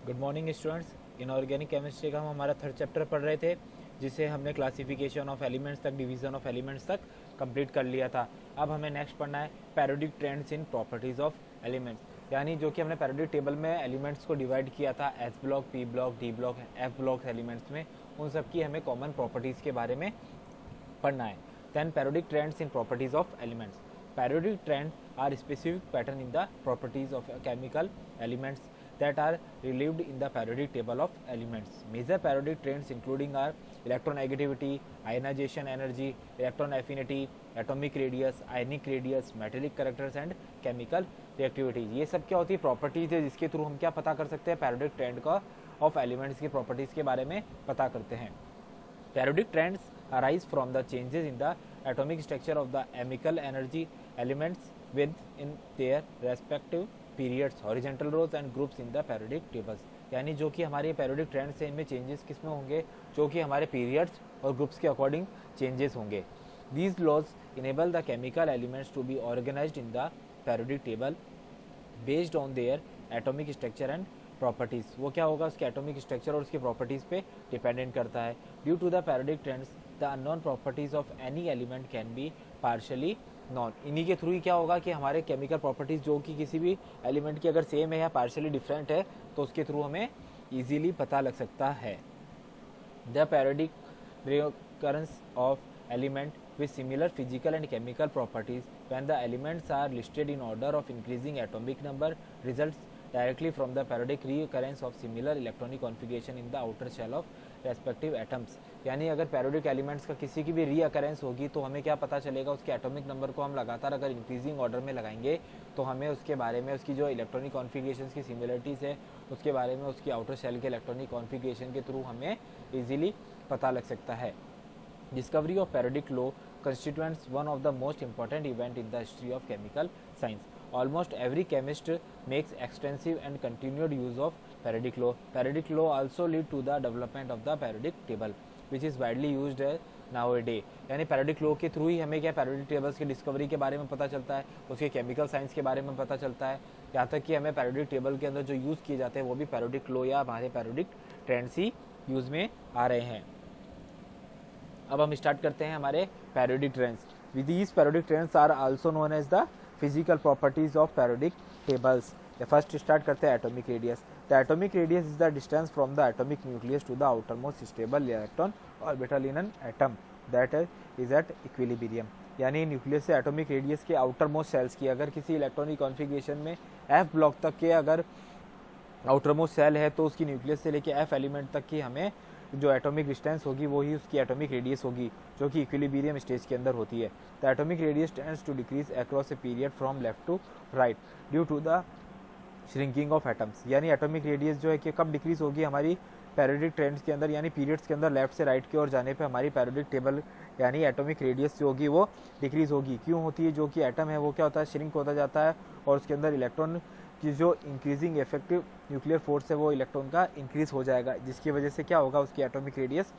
Good morning students. Inorganic chemistry का हम हमारा थर्ड चैप्टर पढ़ रहे थे, जिसे हमने क्लासिफिकेशन ऑफ एलिमेंट्स तक, डिवीजन ऑफ एलिमेंट्स तक कंप्लीट कर लिया था। अब हमें नेक्स्ट पढ़ना है periodic trends in properties of elements, यानी जो कि हमने पैरियोडिक टेबल में एलिमेंट्स को डिवाइड किया था S block, P block, D block, F block elements में, उन सब की हमें कॉमन प्रॉपर्टीज़ के बारे में पढ़ना है। Then periodic trends in properties of elements. Periodic trends are specific pattern in the properties of chemical elements that are relieved in the periodic table of elements. Major periodic trends including are electronegativity, ionization energy, electron affinity, atomic radius, ionic radius, metallic characters and chemical reactivity. ये सब क्या होती है? Properties है जिसके through हम क्या पता कर सकते हैं? पैरियोडिक ट्रेंड का ऑफ एलिमेंट्स की प्रॉपर्टीज के बारे में पता करते हैं। Periodic trends arise from the changes in the atomic structure of the chemical energy elements within their respective periods, horizontal rows and groups in the periodic tables। यानी जो कि हमारे periodic trends है, इनमें changes किस में होंगे? जो कि हमारे periods और groups के according changes होंगे। These laws enable the chemical elements to be organized in the periodic table based on their atomic structure and properties. वो क्या होगा? उसके एटॉमिक स्ट्रक्चर और उसकी प्रॉपर्टीज़ पे डिपेंडेंट करता है। Due to the periodic trends the unknown properties of any element can be partially known. इन्हीं के थ्रू ही क्या होगा कि हमारे केमिकल प्रॉपर्टीज़ जो कि किसी भी एलिमेंट की अगर सेम है या पार्शियली डिफरेंट है, तो उसके थ्रू हमें ईजीली पता लग सकता है। The periodic recurrence of element with similar physical and chemical properties when the elements are listed in order of increasing atomic number results directly from the periodic recurrence of similar electronic configuration in the outer shell of respective atoms। यानी अगर periodic elements का किसी की भी reoccurrence होगी तो हमें क्या पता चलेगा? उसके atomic number को हम लगातार अगर increasing order में लगाएंगे तो हमें उसके बारे में, उसकी जो electronic configurations की similarities है उसके बारे में, उसकी outer shell के electronic configuration के थ्रू हमें easily पता लग सकता है। Discovery of periodic law constitutes one of the most important events in the history of chemical science. Almost every chemist makes extensive and continued use of periodic law. Periodic law also lead to the development of the periodic table, which is widely used nowadays। यानी periodic law के through ही हमें क्या periodic tables की discovery के बारे में पता चलता है, उसके केमिकल साइंस के बारे में पता चलता है, यहाँ तक कि हमें periodic table के अंदर जो यूज़ किए जाते हैं वो भी periodic law या हमारे periodic trends ही यूज़ में आ रहे हैं। अब हम स्टार्ट करते हैं हमारे periodic trends. These periodic trends are also known as the physical properties of periodic tables. First start करते हैं atomic radius. The atomic radius is the distance from the atomic nucleus to the outer most stable electron orbital in an atom that is at equilibrium. यानी nucleus से atomic radius के outer most shells की अगर किसी electronic configuration में F block तक के अगर आउटर मोस्ट सेल है तो उसकी न्यूक्लियस से लेके एफ एलिमेंट तक की हमें जो एटॉमिक डिस्टेंस होगी वो ही उसकी एटॉमिक रेडियस होगी, जो कि इक्विलिब्रियम स्टेज के अंदर होती है। The atomic radius tends to decrease across a period from left to right due to the shrinking of atoms. यानी एटॉमिक रेडियस जो है कि कब डिक्रीज होगी हमारी पैरियोडिक ट्रेंड्स के अंदर, यानी पीरियड्स के अंदर लेफ्ट से राइट की ओर जाने पे हमारी पैरियोडिक टेबल यानी एटॉमिक रेडियस जो होगी वो डिक्रीज होगी। क्यों होती है? जो कि एटम है वो क्या होता है? श्रिंक होता जाता है और उसके अंदर इलेक्ट्रॉन की जो इंक्रीजिंग इफेक्टिव न्यूक्लियर फोर्स है वो इलेक्ट्रॉन का इंक्रीज हो जाएगा, जिसकी वजह से क्या होगा? उसकी एटॉमिक रेडियस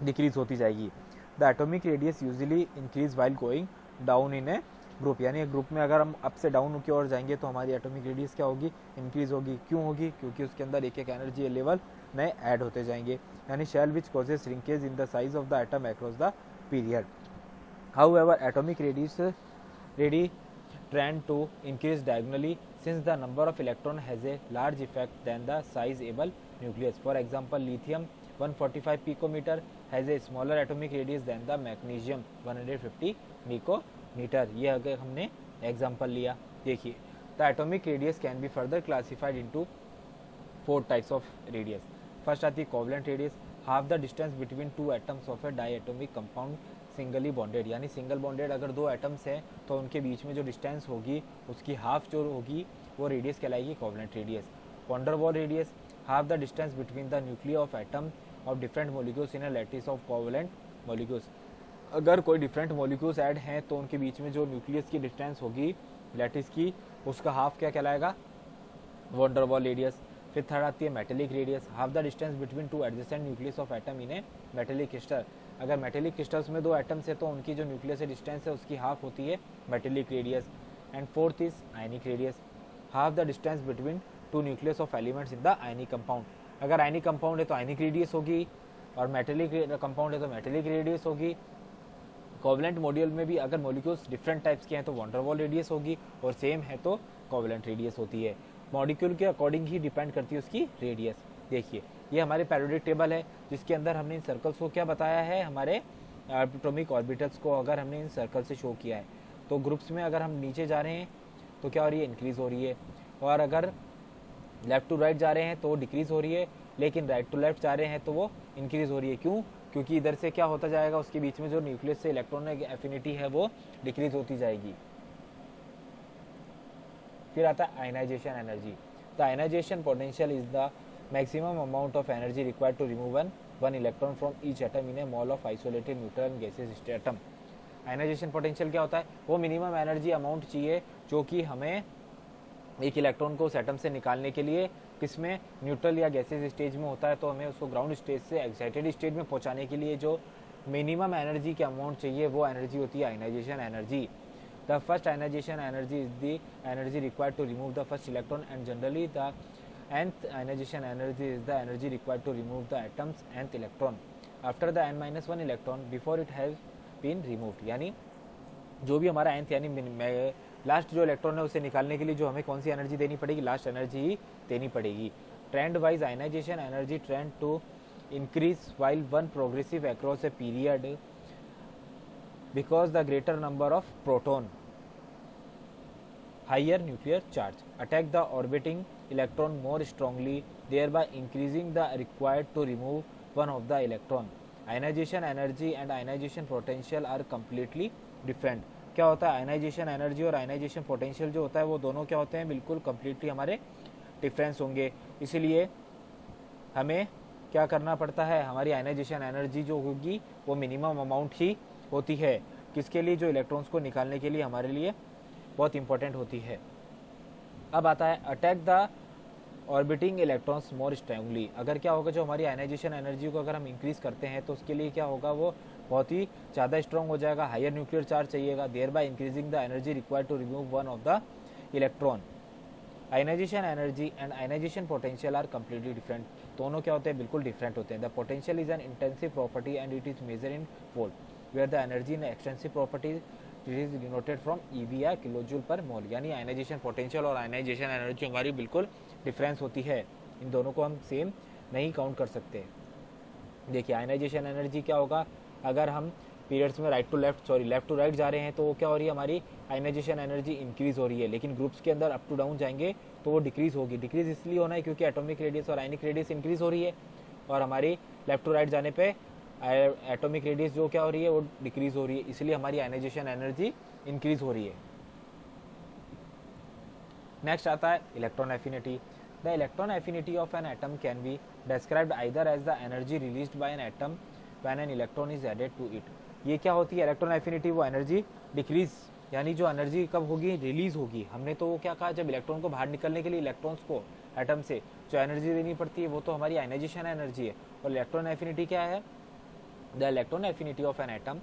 डिक्रीज होती जाएगी। The atomic radius usually increase while going down in a group. यानी एक ग्रुप में अगर हम अप से डाउन की ओर जाएंगे तो हमारी एटॉमिक रेडियस क्या होगी? इंक्रीज होगी। क्यों होगी? क्योंकि उसके अंदर एक एक एनर्जी लेवल नए ऐड होते जाएंगे। यानी shell which causes shrinkage in the size of the atom across the period. However atomic radius trend to increase diagonally since the number of electron has a large effect than the sizeable nucleus. For example, lithium 145 picometer has a smaller atomic radius than the magnesium 150 picometer। ये अगर हमने example लिया, देखिए the atomic radius can be further classified into 4 types of radius। First आती है covalent radius, half the distance between two atoms of a diatomic compound singly bonded. यानी single bonded अगर दो एटम्स हैं तो उनके बीच में जो डिस्टेंस होगी उसकी हाफ जो होगी वो रेडियस कहलाएगी covalent radius. Van der Waals radius, half the distance between the nuclear of atom of different molecules in a lattice of covalent molecules. अगर कोई डिफरेंट मोलिक्यूल्स ऐड हैं तो उनके बीच में जो न्यूक्लियस की डिस्टेंस होगी लैटिस की, उसका हाफ क्या कहलाएगा? Van der Waals radius. फिर थर्ड आती है metallic radius, half the distance between two adjacent nucleus of atom in a metallic crystal. अगर मेटेलिक क्रिस्टल्स में दो एटम्स है तो उनकी जो न्यूक्लियस से डिस्टेंस है उसकी हाफ होती है metallic radius. And fourth is ionic radius, half the distance between to nucleus of elements in the ionic compound. अगर आयनिक कंपाउंड है तो आयनिक रेडियस होगी, और मेटेलिक कंपाउंड है तो मेटेलिक रेडियस होगी। कोवलेंट मॉड्यूल में भी अगर मॉलिक्यूल्स डिफरेंट टाइप्स के हैं तो वॉन डेर वाल रेडियस होगी, और सेम है तो कोवलेंट रेडियस होती है। मॉलिक्यूल के अकॉर्डिंग ही डिपेंड करती है उसकी रेडियस। देखिए ये हमारे पैरियोडिक टेबल है, जिसके अंदर हमने इन सर्कल्स को क्या बताया है, हमारे एटॉमिक ऑर्बिटल्स को अगर हमने इन सर्कल से शो किया है। तो ग्रुप्स में अगर हम नीचे जा रहे हैं तो क्या हो रही है, इंक्रीज हो रही है, और अगर लेफ्ट टू राइट जा रहे हैं तो डिक्रीज हो रही है, लेकिन राइट टू लेफ्ट जा रहे हैं तो वो इंक्रीज हो रही है। क्यों? क्योंकि इधर से क्या होता जाएगा, उसके बीच में जो न्यूक्लियस से इलेक्ट्रॉन एफिनिटी है वो डिक्रीज होती जाएगी। फिर आता है ionization energy. The ionization potential is the maximum amount of energy required to remove one electron from each atom in a mole of isolated neutral and gases atom. Ionization potential क्या होता है, वो minimum energy amount चाहिए जो कि हमें एक electron को उस एटम से निकालने के लिए, किसमें, न्यूट्रल या गैसेस स्टेज में होता है, तो हमें उसको ग्राउंड स्टेज से एक्साइटेड स्टेज में पहुंचाने के लिए जो मिनिमम एनर्जी की अमाउंट चाहिए वो एनर्जी होती है ionization energy. The first ionization energy is the energy required to remove the first electron, and generally the nth ionization energy is the energy required to remove the atom's nth electron after the n-1 electron before it has been removed। यानी जो भी हमारा nth यानी last जो electron है उसे निकालने के लिए जो हमें कौन सी एनर्जी देनी पड़ेगी, लास्ट एनर्जी ही देनी पड़ेगी। Trend wise ionization energy trend to increase while one progressive across a period because the greater number of proton higher nuclear charge attack the orbiting electron more strongly, thereby increasing the required to remove one of the electron। Ionization energy and ionization potential are completely different। क्या होता है, ionization energy और ionization potential जो होता है वो दोनों क्या होते हैं, बिल्कुल कम्प्लीटली हमारे डिफरेंस होंगे। इसीलिए हमें क्या करना पड़ता है, हमारी आयनाइजेशन एनर्जी जो होगी वो मिनिमम अमाउंट ही होती है, किसके लिए, जो इलेक्ट्रॉन्स को निकालने के लिए हमारे लिए बहुत इंपॉर्टेंट होती है। अब आता है attack the orbiting electrons more strongly. अगर क्या होगा, जो हमारी आयनाइजेशन एनर्जी को अगर हम इंक्रीज करते हैं तो उसके लिए क्या होगा, वो बहुत ही ज़्यादा स्ट्रॉन्ग हो जाएगा, हायर न्यूक्लियर चार्ज चाहिएगा, thereby increasing the energy required to remove one of the electron. Ionization energy and ionization potential are completely different. दोनों क्या होते हैं, बिल्कुल डिफरेंट होते हैं। The potential is an intensive property and it is measure in volt, where the energy in extensive property it is denoted from eV या kilojoule per mole. यानी ionization potential और आयनाइजेशन एनर्जी हमारी बिल्कुल difference होती है, इन दोनों को हम सेम नहीं काउंट कर सकते। देखिए आयनाइजेशन एनर्जी क्या होगा, अगर हम पीरियड्स में लेफ्ट टू राइट जा रहे हैं तो वो क्या हो रही है, हमारी आयनाइजेशन एनर्जी इंक्रीज हो रही है, लेकिन ग्रुप्स के अंदर अप टू डाउन जाएंगे तो वो डिक्रीज होगी। डिक्रीज इसलिए होना है क्योंकि एटॉमिक रेडियस और आयनिक रेडियस इंक्रीज हो रही है, और हमारी लेफ्ट टू राइट जाने पे एटॉमिक रेडियस जो क्या हो रही है वो डिक्रीज हो रही है, इसलिए हमारी आयनाइजेशन एनर्जी इंक्रीज हो रही है। नेक्स्ट आता है electron affinity. The electron affinity of an atom can be described either as the energy released by an atom when an electron is added to it. ये क्या होती है इलेक्ट्रॉन एफिनिटी, वो एनर्जी डिक्रीज, यानी जो energy कब होगी, release होगी। हमने तो वो क्या कहा, जब इलेक्ट्रॉन को बाहर निकलने के लिए इलेक्ट्रॉन्स को एटम से जो एनर्जी देनी पड़ती है वो तो हमारी आयनाइजेशन एनर्जी है। और इलेक्ट्रॉन एफिनिटी क्या है, the electron affinity of an atom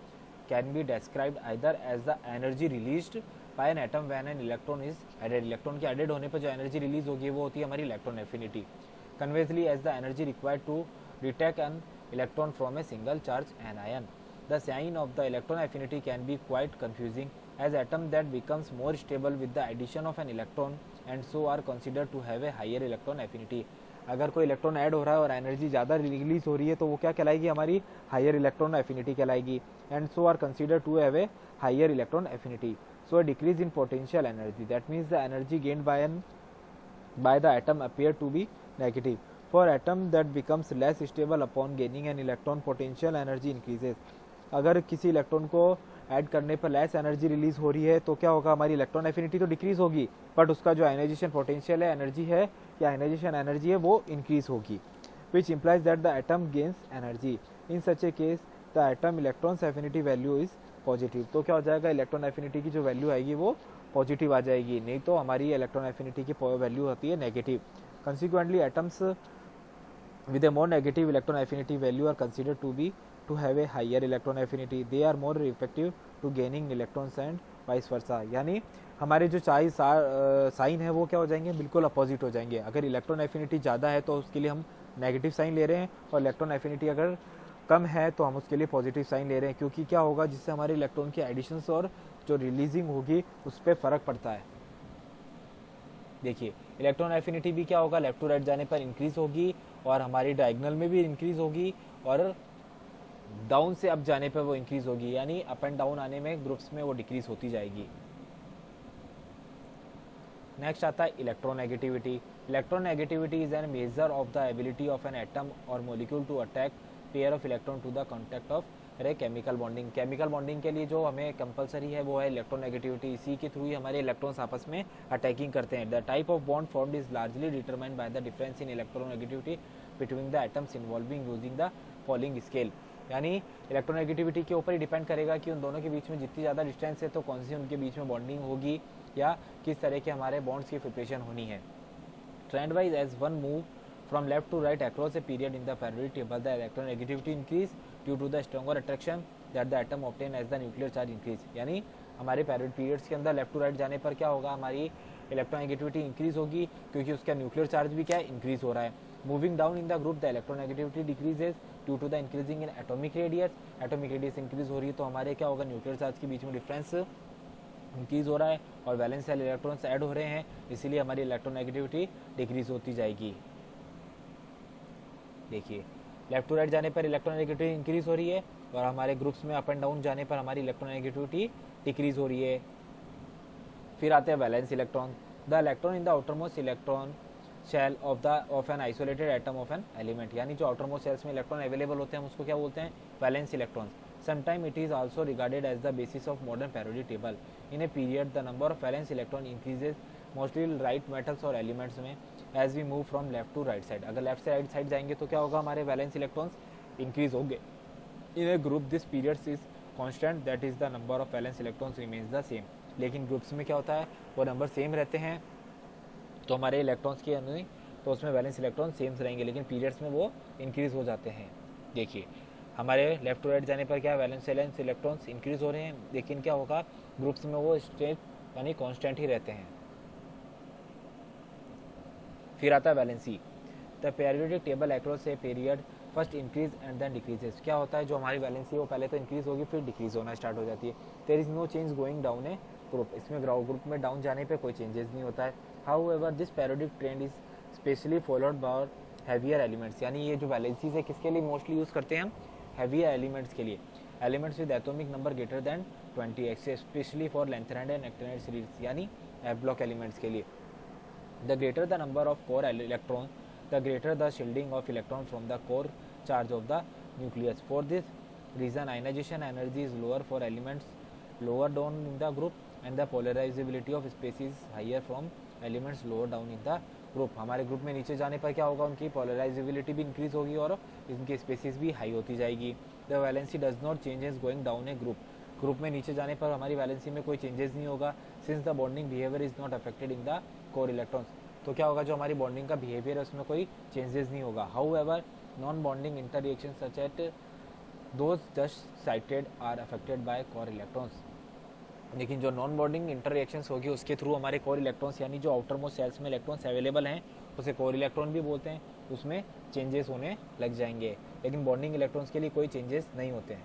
can be described either as the energy released by an atom when an electron is added. Electron के एडेड होने पर जो एनर्जी रिलीज होगी वो होती है हमारी electron affinity. Conventionally as the energy required to detect an electron from a single charge anion. The sign of the electron affinity can be quite confusing, as atom that becomes more stable with the addition of an electron and so are considered to have a higher electron affinity। अगर कोई electron add हो रहा है और energy ज़्यादा release हो रही है तो वो क्या कहलाएगी, हमारी हायर इलेक्ट्रॉन एफिनिटी कहलाएगी। And so are considered to have a higher electron affinity. So a decrease in potential energy, that means the energy gained by the atom appear to be negative. For atom that becomes less stable upon gaining an electron, potential energy increases। अगर किसी electron को add करने पर less energy release हो रही है तो क्या होगा, हमारी इलेक्ट्रॉन एफिनिटी तो डिक्रीज होगी, बट उसका जो आयनाइजेशन पोटेंशियल है, एनर्जी है या आयनाइजेशन एनर्जी है वो इंक्रीज होगी, which implies that the atom gains energy. In such A case the atom electrons affinity value is positive. तो क्या हो जाएगा, इलेक्ट्रॉन एफिनिटी की जो वैल्यू आएगी वो पॉजिटिव आ जाएगी, नहीं तो हमारी इलेक्ट्रॉन एफिनिटी की वैल्यू होती है negative. Consequently atoms with a more negative electron affinity value are considered to have a higher electron affinity. They are more effective to gaining electrons and vice versa, यानी हमारे जो sign है वो क्या हो जाएंगे, बिल्कुल अपोजिट हो जाएंगे। अगर इलेक्ट्रॉन एफिनिटी ज़्यादा है तो उसके लिए हम नेगेटिव साइन ले रहे हैं, और इलेक्ट्रॉन एफिनिटी अगर कम है तो हम उसके लिए पॉजिटिव साइन ले रहे हैं, क्योंकि क्या होगा, जिससे हमारे इलेक्ट्रॉन की एडिशंस और जो रिलीजिंग होगी उस पर फ़र्क पड़ता है। देखिए इलेक्ट्रॉन एफिनिटी भी क्या होगा, लेफ्ट टू राइट जाने पर इंक्रीज होगी, और हमारी डायगोनल में भी इंक्रीज होगी, और डाउन से अप जाने पर वो इंक्रीज होगी, यानी अप एंड डाउन आने में ग्रुप्स में वो डिक्रीज होती जाएगी। नेक्स्ट आता है electronegativity. Electronegativity is an measure of the ability of an atom और molecule to attack pair of electron to the contact of chemical bonding. Chemical bonding के लिए जो हमें कंपलसरी है वो है इलेक्ट्रोनेगेटिविटी। इसी के थ्रू ही हमारे इलेक्ट्रॉन्स आपस में अटैकिंग करते हैं। The type of bond formed is largely determined by the difference in electronegativity between the atoms involving using the following scale. यानी इलेक्ट्रोनेगेटिविटी के ऊपर ही डिपेंड करेगा कि उन दोनों के बीच में जितनी ज़्यादा डिस्टेंस है तो कौन सी उनके बीच में बॉन्डिंग होगी, या किस तरह के हमारे बॉन्ड्स की प्रिपरेशन होनी है। Trend wise as one move from left to right across a period in the periodic table the electronegativity increase due to the stronger attraction that the atom obtain as the nuclear charge increase. यानी हमारे periods के अंदर left to right जाने पर क्या होगा, हमारी electronegativity increase होगी, क्योंकि उसका न्यूक्लियर चार्ज भी क्या है, इंक्रीज हो रहा है। Moving down in the group the electronegativity decreases due to the increasing in atomic radius. Atomic radius increase हो रही है तो हमारे क्या होगा, न्यूक्लियर चार्ज के बीच में डिफरेंस इंक्रीज हो रहा है, और वैलेंस सेल इलेक्ट्रॉन्स ऐड हो रहे हैं, इसीलिए हमारी इलेक्ट्रोनेगेटिविटी डिक्रीज होती जाएगी। देखिए लेफ्ट टू राइट जाने पर इलेक्ट्रोनेगेटिविटी इंक्रीज हो रही है, और हमारे ग्रुप्स में अप एंड डाउन जाने पर हमारी इलेक्ट्रोनेगेटिविटी डिक्रीज हो रही है। फिर आते हैं valence electron. The electron in the outermost electron shell of an isolated atom of an element. यानी जो आउटरमोस्ट सेल्स में इलेक्ट्रॉन अवेलेबल होते हैं हम उसको क्या बोलते हैं, valence electrons. Sometime it is also regarded as the basis of modern periodic table. In a period the number of valence electron increases mostly right metals और एलिमेंट्स में as we move from left to right side. अगर left से right side जाएंगे तो क्या होगा, हमारे valence electrons increase होंगे। In a group this period is constant, that is the number of valence electrons remains the same. लेकिन groups में क्या होता है, वो नंबर सेम रहते हैं, तो हमारे इलेक्ट्रॉन्स की तो उसमें वैलेंस इलेक्ट्रॉन सेम रहेंगे, लेकिन पीरियड्स में वो इंक्रीज हो जाते हैं। देखिए हमारे लेफ्ट टू राइट जाने पर क्या वैलेंस इलेक्ट्रॉन्स इंक्रीज हो रहे हैं, लेकिन क्या होगा, ग्रुप्स में वो स्टेट यानी कांस्टेंट ही रहते हैं। फिर आता है valency. The periodic table across a period first increase and then decreases. क्या होता है, जो हमारी वैलेंसी वो पहले तो इंक्रीज होगी फिर डिक्रीज होना स्टार्ट हो जाती है। There is no change going down a group. इसमें ग्रुप में डाउन जाने पे कोई चेंजेस नहीं होता है। However this periodic trend is specially followed by heavier elements. यानी ये जो वैलेंसीज है किसके लिए मोस्टली यूज़ करते हैं हम, हैवियर एलिमेंट्स के लिए। Elements with atomic number greater than 20 specially for lanthanide and actinide series, यानी एफ ब्लॉक एलिमेंट्स के लिए। The greater the number of core electron the greater the shielding of electron from the core charge of the nucleus. For this reason ionization energy is lower for elements lower down in the group and the polarizability of species is higher from elements lower down in the group। हमारे group में नीचे जाने पर क्या होगा, उनकी polarisability भी increase होगी और इनकी स्पेसीज भी हाई होती जाएगी। The valency does not changes going down a group में नीचे जाने पर हमारी वैलेंसी में कोई चेंजेस नहीं होगा, since the bonding behaviour is not affected in the core electrons. तो क्या होगा, जो हमारी बॉन्डिंग का बिहेवियर है उसमें कोई चेंजेस नहीं होगा। However non bonding interaction such at those just cited are affected by core electrons. लेकिन जो नॉन बॉन्डिंग इंटररिएक्शंस होगी उसके थ्रू हमारे कोर इलेक्ट्रॉन्स यानी जो आउटर मोस्ट सेल्स में इलेक्ट्रॉन्स अवेलेबल हैं उसे कोर इलेक्ट्रॉन भी बोलते हैं, उसमें चेंजेस होने लग जाएंगे, लेकिन बॉन्डिंग इलेक्ट्रॉन्स के लिए कोई चेंजेस नहीं होते हैं।